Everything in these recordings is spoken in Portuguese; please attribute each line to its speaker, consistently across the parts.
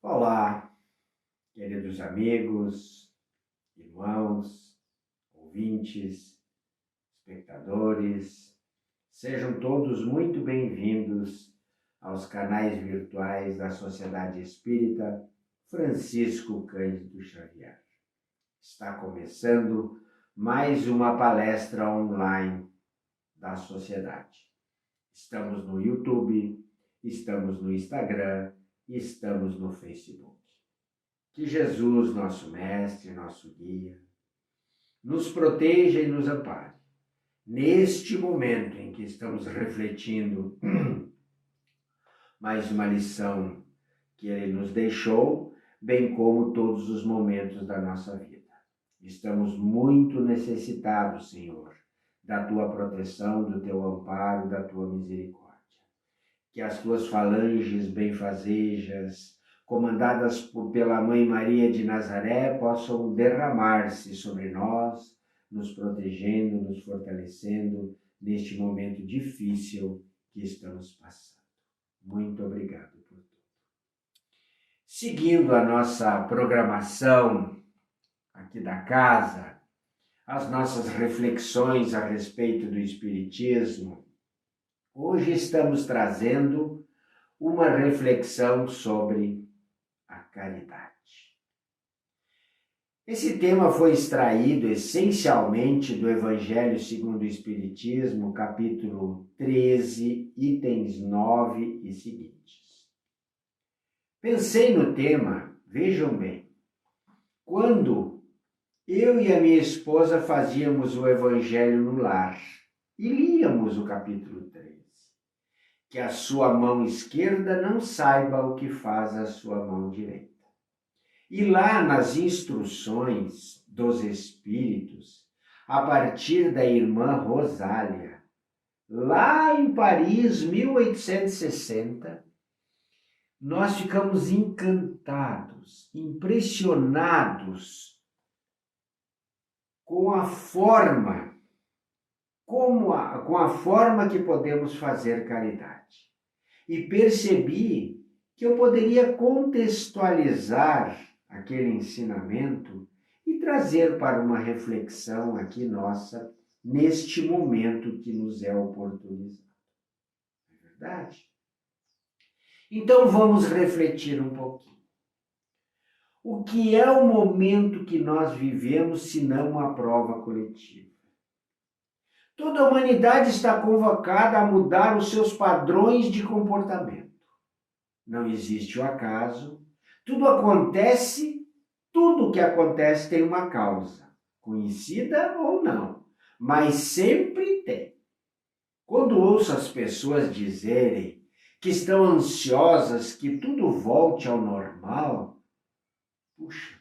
Speaker 1: Olá, queridos amigos, irmãos, ouvintes, espectadores, sejam todos muito bem-vindos aos canais virtuais da Sociedade Espírita Francisco Cândido Xavier. Está começando mais uma palestra online da Sociedade. Estamos no YouTube, estamos no Instagram, estamos no Facebook. Que Jesus, nosso Mestre, nosso Guia, nos proteja e nos ampare. Neste momento em que estamos refletindo mais uma lição que Ele nos deixou, bem como todos os momentos da nossa vida. Estamos muito necessitados, Senhor, da Tua proteção, do Teu amparo, da Tua misericórdia. Que as Tuas falanges benfazejas, comandadas pela Mãe Maria de Nazaré, possam derramar-se sobre nós, nos protegendo, nos fortalecendo neste momento difícil que estamos passando. Muito obrigado por tudo. Seguindo a nossa programação aqui da casa, as nossas reflexões a respeito do Espiritismo, hoje estamos trazendo uma reflexão sobre a caridade. Esse tema foi extraído essencialmente do Evangelho segundo o Espiritismo, capítulo 13, itens 9 e seguintes. Pensei no tema, vejam bem, quando eu e a minha esposa fazíamos o Evangelho no lar e líamos o capítulo 13. Que a sua mão esquerda não saiba o que faz a sua mão direita. E lá nas instruções dos Espíritos, a partir da irmã Rosália, lá em Paris, 1860, nós ficamos encantados, impressionados com a forma que podemos fazer caridade. E percebi que eu poderia contextualizar aquele ensinamento e trazer para uma reflexão aqui nossa, neste momento que nos é oportunizado. Não é verdade? Então vamos refletir um pouquinho. O que é o momento que nós vivemos, se não uma prova coletiva? Toda a humanidade está convocada a mudar os seus padrões de comportamento. Não existe o acaso. Tudo que acontece tem uma causa, conhecida ou não, mas sempre tem. Quando ouço as pessoas dizerem que estão ansiosas que tudo volte ao normal, puxa,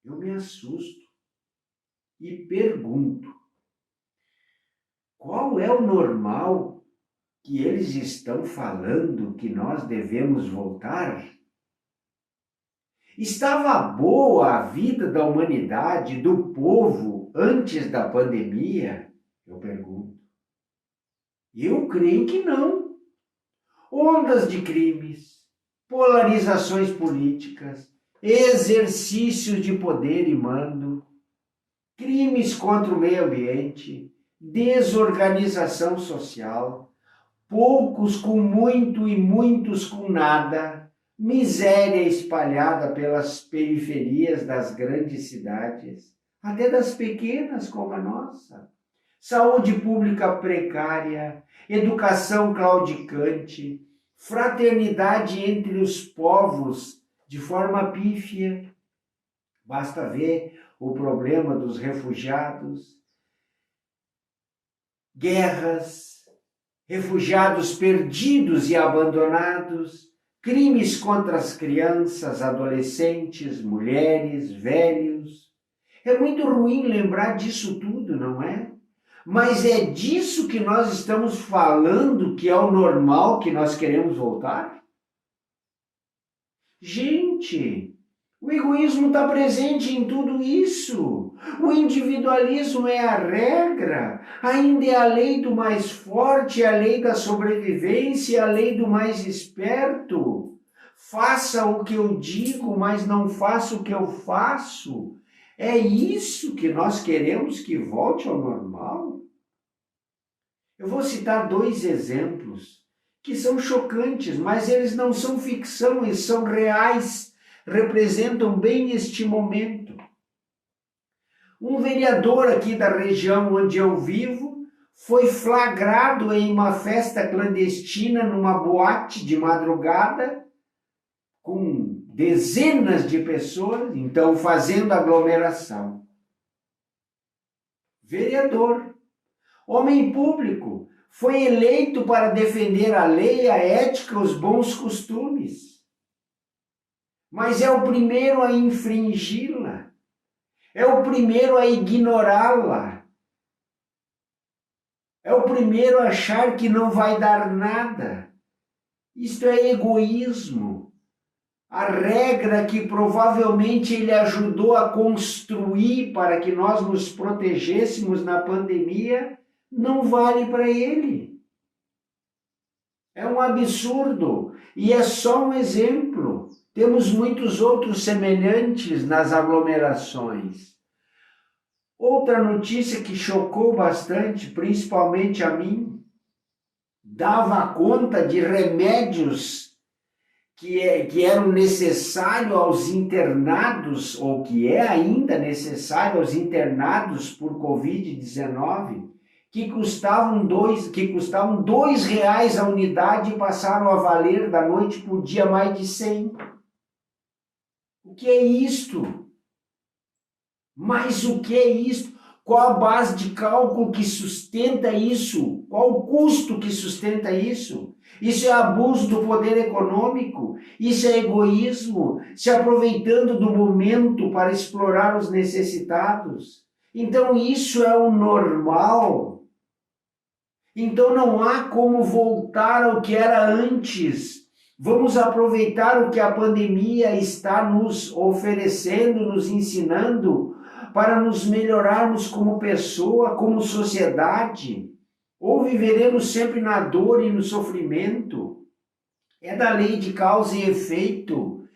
Speaker 1: eu me assusto e pergunto: qual é o normal que eles estão falando que nós devemos voltar? Estava boa a vida da humanidade, do povo, antes da pandemia? Eu pergunto. Eu creio que não. Ondas de crimes, polarizações políticas, exercícios de poder e mando, crimes contra o meio ambiente, desorganização social, poucos com muito e muitos com nada, miséria espalhada pelas periferias das grandes cidades, até das pequenas como a nossa, saúde pública precária, educação claudicante, fraternidade entre os povos de forma pífia. Basta ver o problema dos refugiados, guerras, refugiados perdidos e abandonados, crimes contra as crianças, adolescentes, mulheres, velhos. É muito ruim lembrar disso tudo, não é? Mas é disso que nós estamos falando, que é o normal que nós queremos voltar? Gente, o egoísmo está presente em tudo isso. O individualismo é a regra. Ainda é a lei do mais forte, a lei da sobrevivência, a lei do mais esperto. faça o que eu digo, mas não faça o que eu faço. É isso que nós queremos que volte ao normal? Eu vou citar 2 exemplos que são chocantes, mas eles não são ficção, eles são reais, representam bem este momento. Um vereador aqui da região onde eu vivo foi flagrado em uma festa clandestina numa boate de madrugada, com dezenas de pessoas, então fazendo aglomeração. Vereador, homem público, foi eleito para defender a lei, a ética, os bons costumes. Mas é o primeiro a infringi-la. É o primeiro a ignorá-la. É o primeiro a achar que não vai dar nada. Isto é egoísmo. A regra que provavelmente ele ajudou a construir para que nós nos protegêssemos na pandemia não vale para ele. É um absurdo e é só um exemplo. Temos muitos outros semelhantes nas aglomerações. Outra notícia que chocou bastante, principalmente a mim, dava conta de remédios que eram necessários aos internados, ou que é ainda necessário aos internados por Covid-19, que custavam R$ 2 a unidade e passaram a valer da noite por dia mais de 100. O que é isto? Mas o que é isto? Qual a base de cálculo que sustenta isso? Qual o custo que sustenta isso? Isso é abuso do poder econômico, isso é egoísmo, se aproveitando do momento para explorar os necessitados. Então isso é o normal. Então não há como voltar ao que era antes. Vamos aproveitar o que a pandemia está nos oferecendo, nos ensinando, para nos melhorarmos como pessoa, como sociedade. Ou viveremos sempre na dor e no sofrimento? É da lei de causa e efeito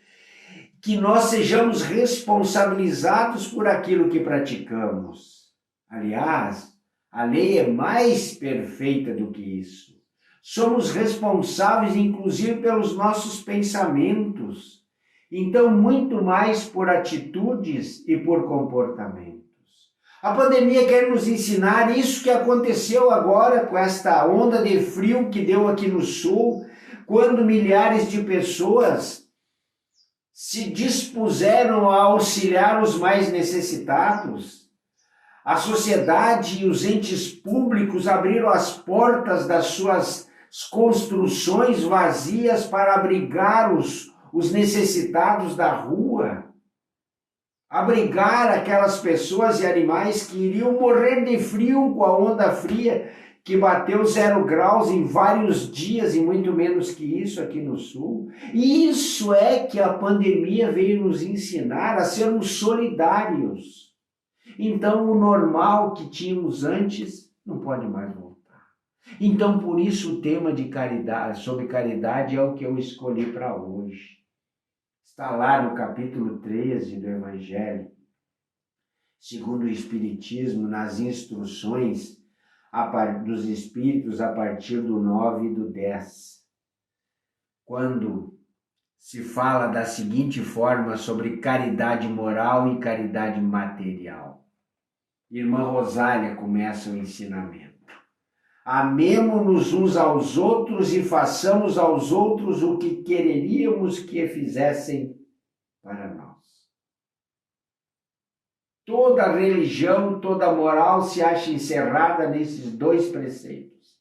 Speaker 1: que nós sejamos responsabilizados por aquilo que praticamos. Aliás, a lei é mais perfeita do que isso. Somos responsáveis, inclusive, pelos nossos pensamentos. Então, muito mais por atitudes e por comportamentos. A pandemia quer nos ensinar isso que aconteceu agora com esta onda de frio que deu aqui no sul, quando milhares de pessoas se dispuseram a auxiliar os mais necessitados. A sociedade e os entes públicos abriram as portas das suas construções vazias para abrigar os necessitados da rua, abrigar aquelas pessoas e animais que iriam morrer de frio com a onda fria que bateu 0 graus em vários dias e muito menos que isso aqui no sul. E isso é que a pandemia veio nos ensinar, a sermos solidários. Então o normal que tínhamos antes não pode mais voltar. Então por isso o tema de caridade, sobre caridade é o que eu escolhi para hoje. Está lá no capítulo 13 do Evangelho, segundo o Espiritismo, nas instruções dos Espíritos a partir do 9 e do 10. Quando se fala da seguinte forma sobre caridade moral e caridade material. Irmã Rosália começa o ensinamento. Amemo-nos uns aos outros e façamos aos outros o que quereríamos que fizessem para nós. Toda religião, toda moral se acha encerrada nesses 2 preceitos.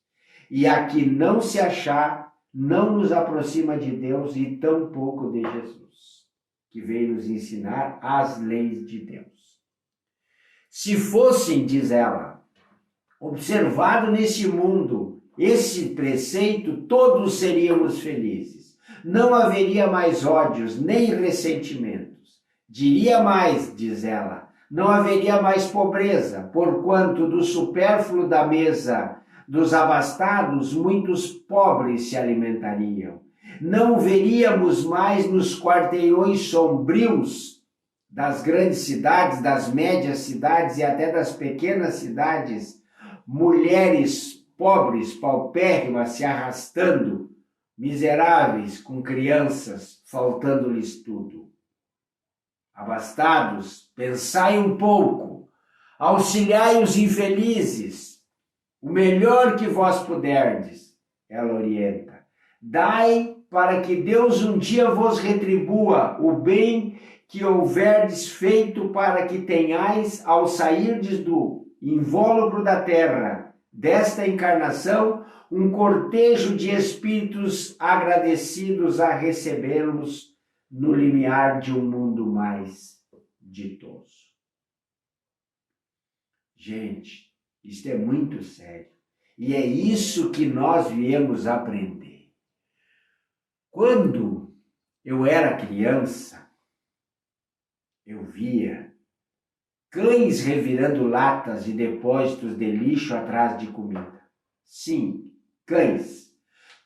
Speaker 1: E a que não se achar, não nos aproxima de Deus e tampouco de Jesus, que veio nos ensinar as leis de Deus. Se fossem, diz ela, observado nesse mundo esse preceito, todos seríamos felizes. Não haveria mais ódios, nem ressentimentos. Diria mais, diz ela, não haveria mais pobreza, porquanto do supérfluo da mesa dos abastados, muitos pobres se alimentariam. Não veríamos mais nos quarteirões sombrios das grandes cidades, das médias cidades e até das pequenas cidades, mulheres pobres, paupérrimas, se arrastando, miseráveis, com crianças, faltando-lhes tudo. Abastados, pensai um pouco, auxiliai os infelizes, o melhor que vós puderdes, ela orienta. Dai para que Deus um dia vos retribua o bem que houverdes feito, para que tenhais, ao sairdes do invólucro da terra, desta encarnação, um cortejo de espíritos agradecidos a recebê-los no limiar de um mundo mais ditoso. Gente, isto é muito sério. E é isso que nós viemos aprender. Quando eu era criança, eu via cães revirando latas de depósitos de lixo atrás de comida. Sim, cães.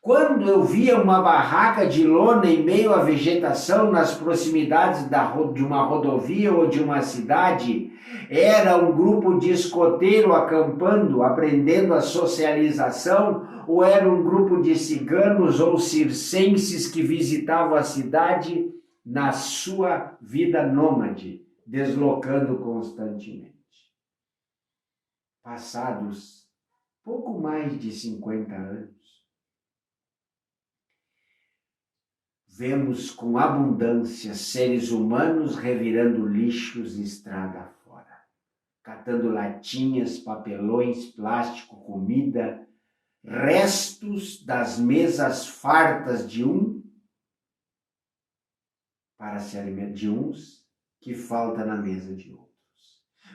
Speaker 1: Quando eu via uma barraca de lona em meio à vegetação nas proximidades de uma rodovia ou de uma cidade, era um grupo de escoteiro acampando, aprendendo a socialização, ou era um grupo de ciganos ou circenses que visitavam a cidade na sua vida nômade, deslocando constantemente. Passados pouco mais de 50 anos, vemos com abundância seres humanos revirando lixos estrada fora, catando latinhas, papelões, plástico, comida, restos das mesas fartas de para se alimentar de uns que falta na mesa de outros.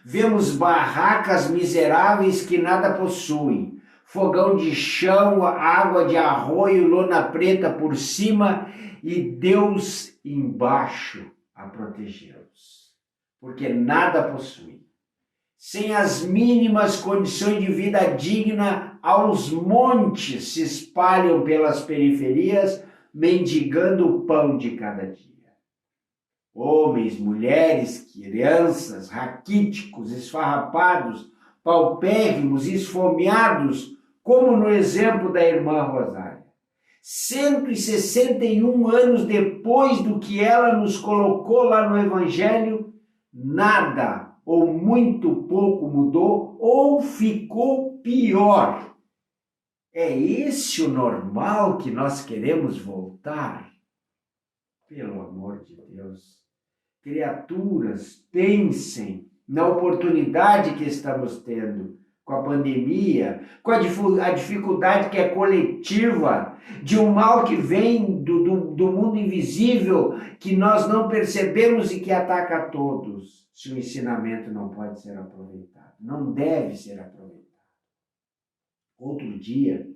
Speaker 1: Vemos barracas miseráveis que nada possuem, fogão de chão, água de arroio, lona preta por cima e Deus embaixo a protegê-los, porque nada possuem. Sem as mínimas condições de vida digna, aos montes se espalham pelas periferias, mendigando o pão de cada dia. Homens, mulheres, crianças, raquíticos, esfarrapados, paupérrimos, esfomeados, como no exemplo da irmã Rosária. 161 anos depois do que ela nos colocou lá no Evangelho, nada ou muito pouco mudou ou ficou pior. É esse o normal que nós queremos voltar? Pelo amor de Deus. Criaturas, pensem na oportunidade que estamos tendo com a pandemia, com a dificuldade que é coletiva, de um mal que vem do mundo invisível, que nós não percebemos e que ataca a todos. Se o ensinamento não pode ser aproveitado, não deve ser aproveitado. Outro dia,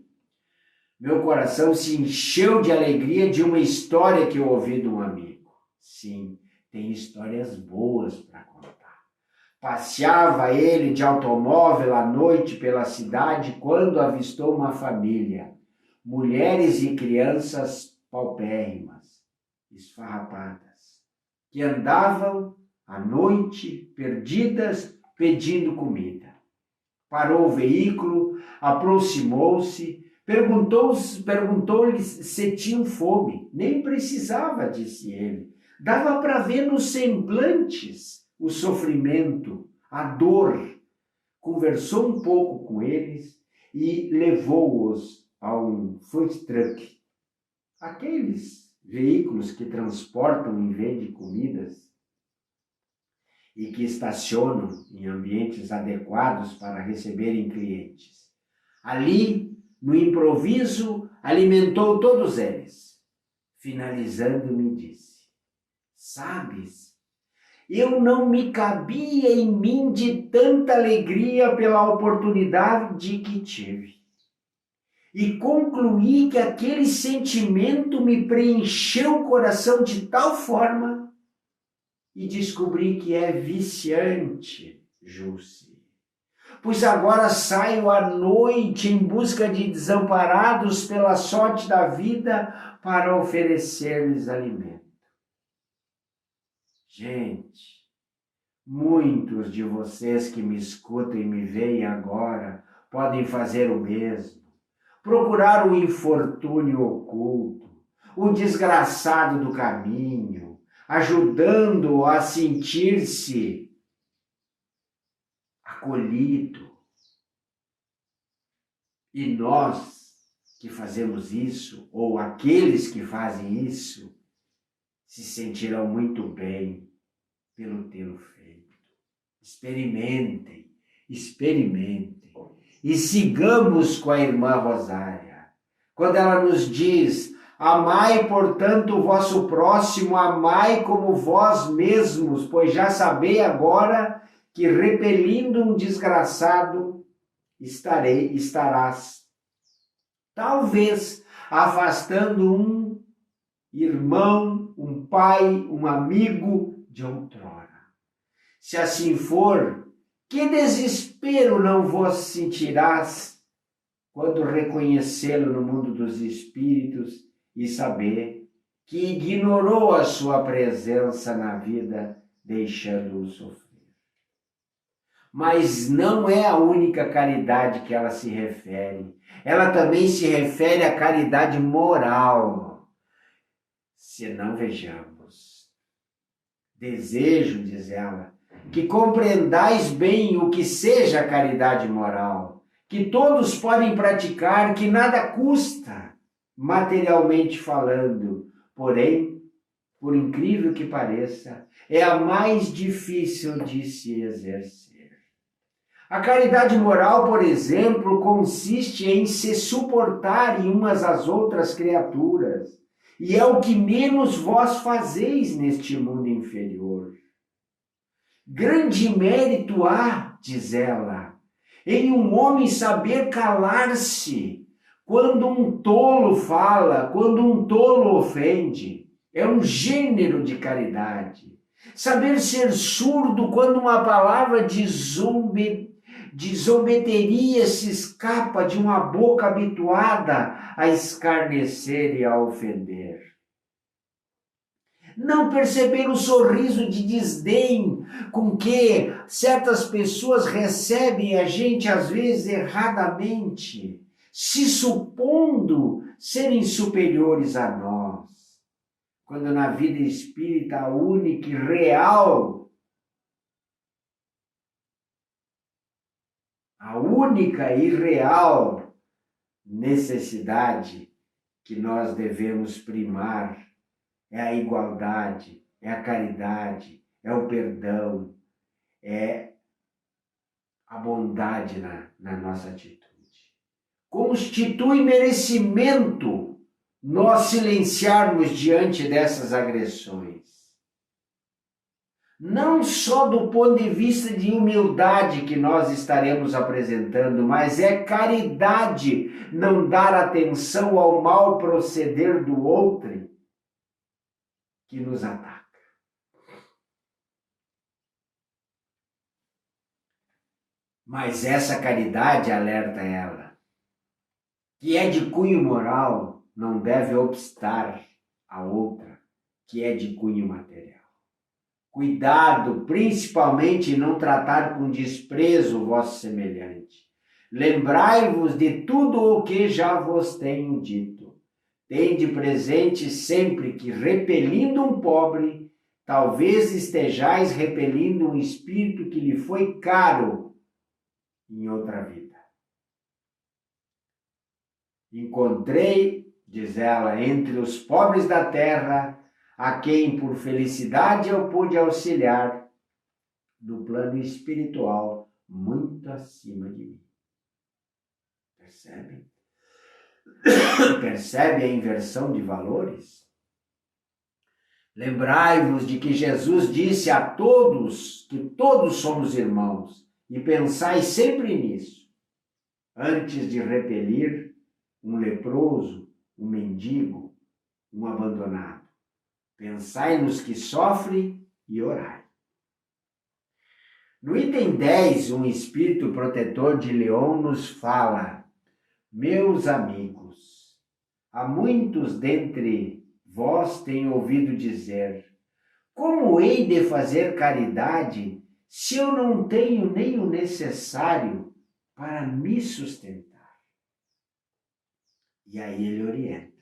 Speaker 1: meu coração se encheu de alegria de uma história que eu ouvi de um amigo. Sim, tem histórias boas para contar. Passeava ele de automóvel à noite pela cidade quando avistou uma família, mulheres e crianças paupérrimas, esfarrapadas, que andavam à noite perdidas pedindo comida. Parou o veículo, aproximou-se, perguntou-lhes se tinham fome. Nem precisava, disse ele. Dava para ver nos semblantes o sofrimento, a dor. Conversou um pouco com eles e levou-os a um food truck. Aqueles veículos que transportam e vendem comidas e que estacionam em ambientes adequados para receberem clientes. Ali, no improviso, alimentou todos eles. Finalizando, me disse: sabes, eu não me cabia em mim de tanta alegria pela oportunidade que tive. E concluí que aquele sentimento me preencheu o coração de tal forma e descobri que é viciante, Jússi. pois agora saio à noite em busca de desamparados pela sorte da vida para oferecer-lhes alimento. Gente, muitos de vocês que me escutam e me veem agora podem fazer o mesmo. Procurar o infortúnio oculto, o desgraçado do caminho, ajudando-o a sentir-se acolhido. E nós que fazemos isso, ou aqueles que fazem isso, se sentirão muito bem pelo tê-lo feito. Experimentem, experimentem. E sigamos com a irmã Rosária, quando ela nos diz: amai, portanto, o vosso próximo, amai como vós mesmos, pois já sabei agora que repelindo um desgraçado estarás. Talvez afastando um irmão, um pai, um amigo de outrora. Se assim for, que desespero não vos sentirás quando reconhecê-lo no mundo dos espíritos e saber que ignorou a sua presença na vida, deixando-o sofrer. Mas não é a única caridade que ela se refere. Ela também se refere à caridade moral. Se não vejamos. Desejo, diz ela, que compreendais bem o que seja a caridade moral, que todos podem praticar, que nada custa, materialmente falando, porém, por incrível que pareça, é a mais difícil de se exercer. A caridade moral, por exemplo, consiste em se suportarem umas às outras criaturas, e é o que menos vós fazeis neste mundo inferior. Grande mérito há, diz ela, em um homem saber calar-se quando um tolo fala, quando um tolo ofende. É um gênero de caridade. Saber ser surdo quando uma palavra de zombeteria se escapa de uma boca habituada a escarnecer e a ofender. Não perceber o sorriso de desdém com que certas pessoas recebem a gente, às vezes erradamente, se supondo serem superiores a nós. Quando na vida espírita a única e real necessidade que nós devemos primar é a igualdade, é a caridade, é o perdão, é a bondade na nossa atitude. Constitui merecimento nós silenciarmos diante dessas agressões. Não só do ponto de vista de humildade que nós estaremos apresentando, mas é caridade não dar atenção ao mau proceder do outro que nos ataca. Mas essa caridade, alerta ela, que é de cunho moral, não deve obstar a outra, que é de cunho material. Cuidado, principalmente, em não tratar com desprezo o vosso semelhante. Lembrai-vos de tudo o que já vos tenho dito. Tende presente sempre que, repelindo um pobre, talvez estejais repelindo um espírito que lhe foi caro em outra vida. Encontrei, diz ela, entre os pobres da terra, a quem por felicidade eu pude auxiliar no plano espiritual muito acima de mim. Percebe? Percebe a inversão de valores? Lembrai-vos de que Jesus disse a todos que todos somos irmãos, e pensai sempre nisso, antes de repelir um leproso, um mendigo, um abandonado. Pensai nos que sofrem e orai. No item 10, um espírito protetor de Leão nos fala: meus amigos, há muitos dentre vós têm ouvido dizer: como hei de fazer caridade se eu não tenho nem o necessário para me sustentar? E aí ele orienta.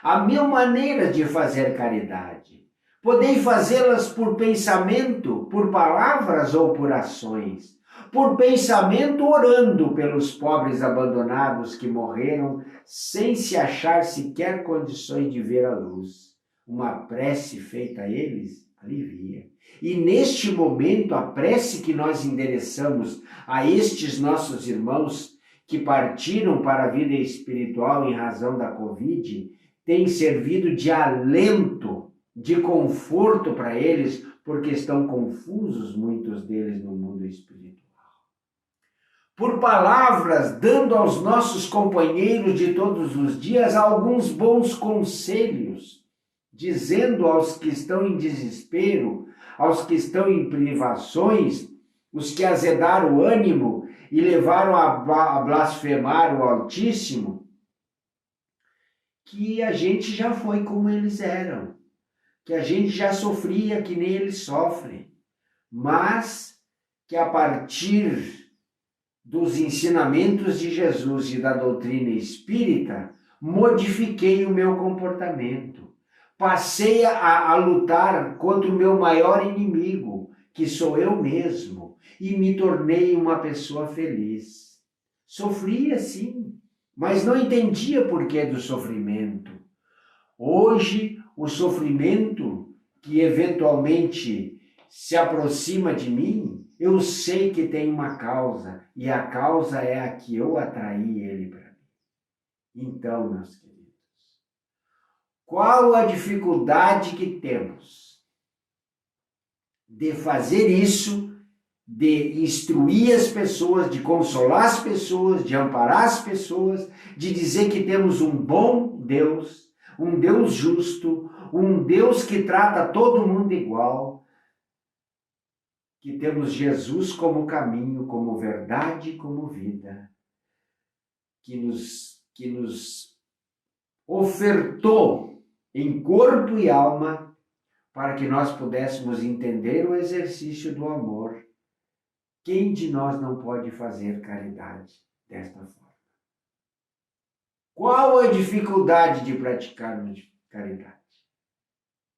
Speaker 1: A minha maneira de fazer caridade. Podei fazê-las por pensamento, por palavras ou por ações. Por pensamento, orando pelos pobres abandonados que morreram sem se achar sequer condições de ver a luz. Uma prece feita a eles alivia. E neste momento, a prece que nós endereçamos a estes nossos irmãos que partiram para a vida espiritual em razão da Covid, tem servido de alento, de conforto para eles, porque estão confusos, muitos deles, no mundo espiritual. Por palavras, dando aos nossos companheiros de todos os dias alguns bons conselhos, dizendo aos que estão em desespero, aos que estão em privações, os que azedaram o ânimo e levaram a blasfemar o Altíssimo, que a gente já foi como eles eram, que a gente já sofria que nem eles sofrem, mas que a partir dos ensinamentos de Jesus e da doutrina espírita, modifiquei o meu comportamento. Passei a lutar contra o meu maior inimigo, que sou eu mesmo, e me tornei uma pessoa feliz. Sofria, sim, mas não entendia o porquê do sofrimento. Hoje, o sofrimento que eventualmente se aproxima de mim, eu sei que tem uma causa, e a causa é a que eu atraí ele para mim. Então, meus queridos, qual a dificuldade que temos de fazer isso, de instruir as pessoas, de consolar as pessoas, de amparar as pessoas, de dizer que temos um bom Deus, um Deus justo, um Deus que trata todo mundo igual, que temos Jesus como caminho, como verdade, como vida, que nos ofertou em corpo e alma para que nós pudéssemos entender o exercício do amor. Quem de nós não pode fazer caridade desta forma? Qual a dificuldade de praticarmos caridade?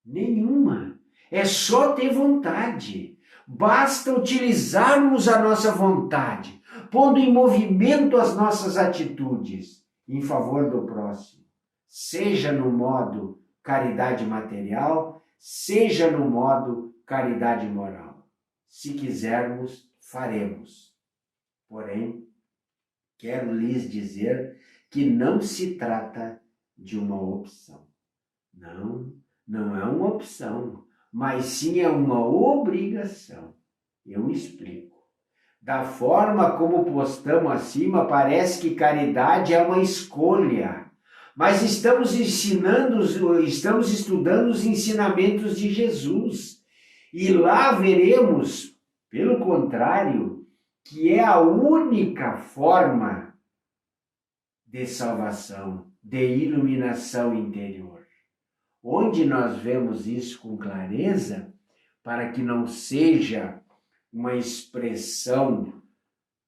Speaker 1: Nenhuma. É só ter vontade. Basta utilizarmos a nossa vontade, pondo em movimento as nossas atitudes em favor do próximo, seja no modo caridade material, seja no modo caridade moral. Se quisermos, faremos. Porém, quero lhes dizer que não se trata de uma opção. Não é uma opção, mas sim é uma obrigação. Eu explico. Da forma como postamos acima, parece que caridade é uma escolha. Mas estamos estudando os ensinamentos de Jesus. E lá veremos, pelo contrário, que é a única forma de salvação, de iluminação interior. Onde nós vemos isso com clareza, para que não seja uma expressão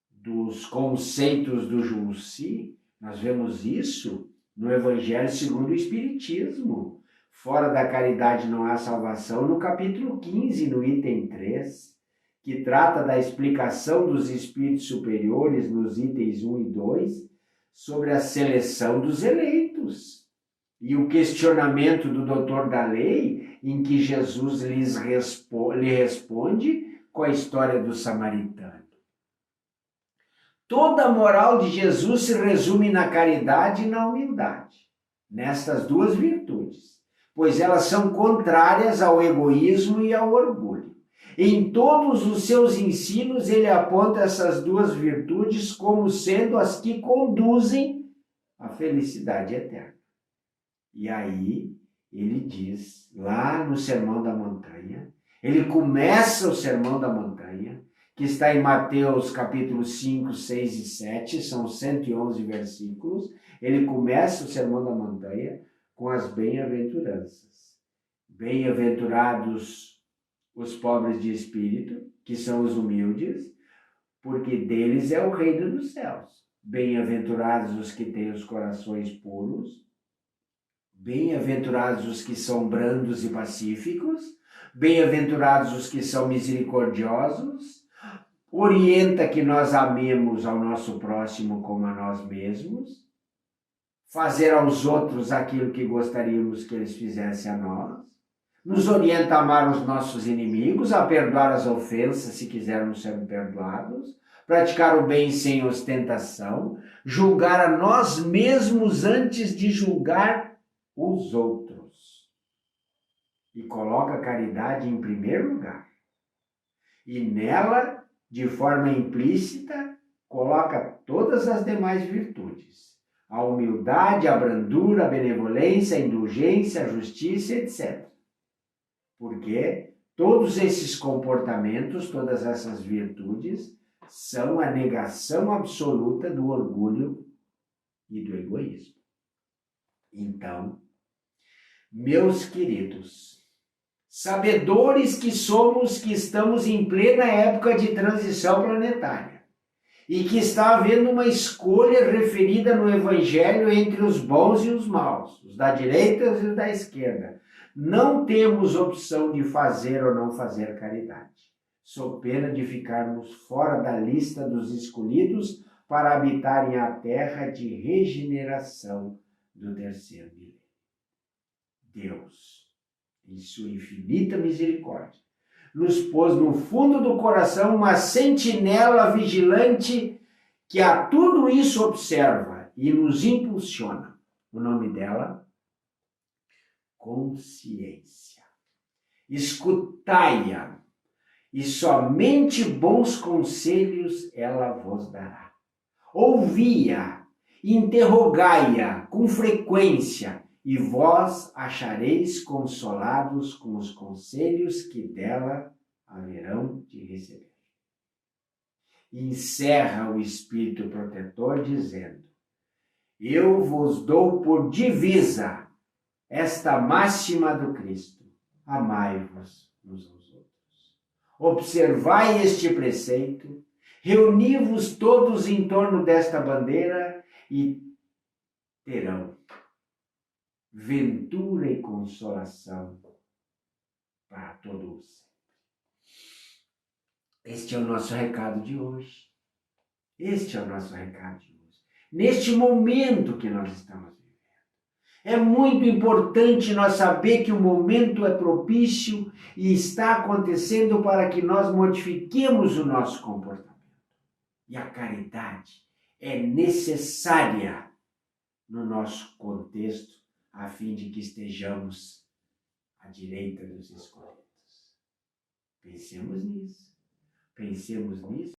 Speaker 1: dos conceitos do Junci, nós vemos isso no Evangelho segundo o Espiritismo. Fora da caridade não há salvação, no capítulo 15, no item 3, que trata da explicação dos espíritos superiores nos itens 1 e 2, sobre a seleção dos eleitos. E o questionamento do doutor da lei, em que Jesus lhe responde com a história do samaritano. Toda a moral de Jesus se resume na caridade e na humildade, nestas duas virtudes, pois elas são contrárias ao egoísmo e ao orgulho. Em todos os seus ensinos, ele aponta essas duas virtudes como sendo as que conduzem à felicidade eterna. E aí, ele diz, lá no Sermão da Montanha, ele começa o Sermão da Montanha, que está em Mateus capítulo 5, 6 e 7, são 111 versículos. Ele começa o Sermão da Montanha com as bem-aventuranças. Bem-aventurados os pobres de espírito, que são os humildes, porque deles é o reino dos céus. Bem-aventurados os que têm os corações puros, bem-aventurados os que são brandos e pacíficos, bem-aventurados os que são misericordiosos. Orienta que nós amemos ao nosso próximo como a nós mesmos, fazer aos outros aquilo que gostaríamos que eles fizessem a nós. Nos orienta a amar os nossos inimigos, a perdoar as ofensas se quisermos ser perdoados, praticar o bem sem ostentação, julgar a nós mesmos antes de julgar os outros. E coloca a caridade em primeiro lugar. E nela, de forma implícita, coloca todas as demais virtudes. A humildade, a brandura, a benevolência, a indulgência, a justiça, etc. Porque todos esses comportamentos, todas essas virtudes, são a negação absoluta do orgulho e do egoísmo. Então, meus queridos, sabedores que somos, que estamos em plena época de transição planetária e que está havendo uma escolha referida no Evangelho entre os bons e os maus, os da direita e os da esquerda. Não temos opção de fazer ou não fazer caridade, sob pena de ficarmos fora da lista dos escolhidos para habitarem a terra de regeneração do terceiro milênio. Deus, em sua infinita misericórdia, nos pôs no fundo do coração uma sentinela vigilante que a tudo isso observa e nos impulsiona. O nome dela, consciência. Escutai-a, e somente bons conselhos ela vos dará. Ouvi-a, interrogai-a com frequência, e vós achareis consolados com os conselhos que dela haverão de receber. E encerra o Espírito Protetor dizendo: eu vos dou por divisa esta máxima do Cristo: amai-vos uns aos outros. Observai este preceito, reuni-vos todos em torno desta bandeira e terão ventura e consolação para todos. Este é o nosso recado de hoje. Este é o nosso recado de hoje. Neste momento que nós estamos vivendo. É muito importante nós saber que o momento é propício e está acontecendo para que nós modifiquemos o nosso comportamento. E a caridade é necessária no nosso contexto, a fim de que estejamos à direita dos escolhidos. Pensemos nisso. Pensemos nisso.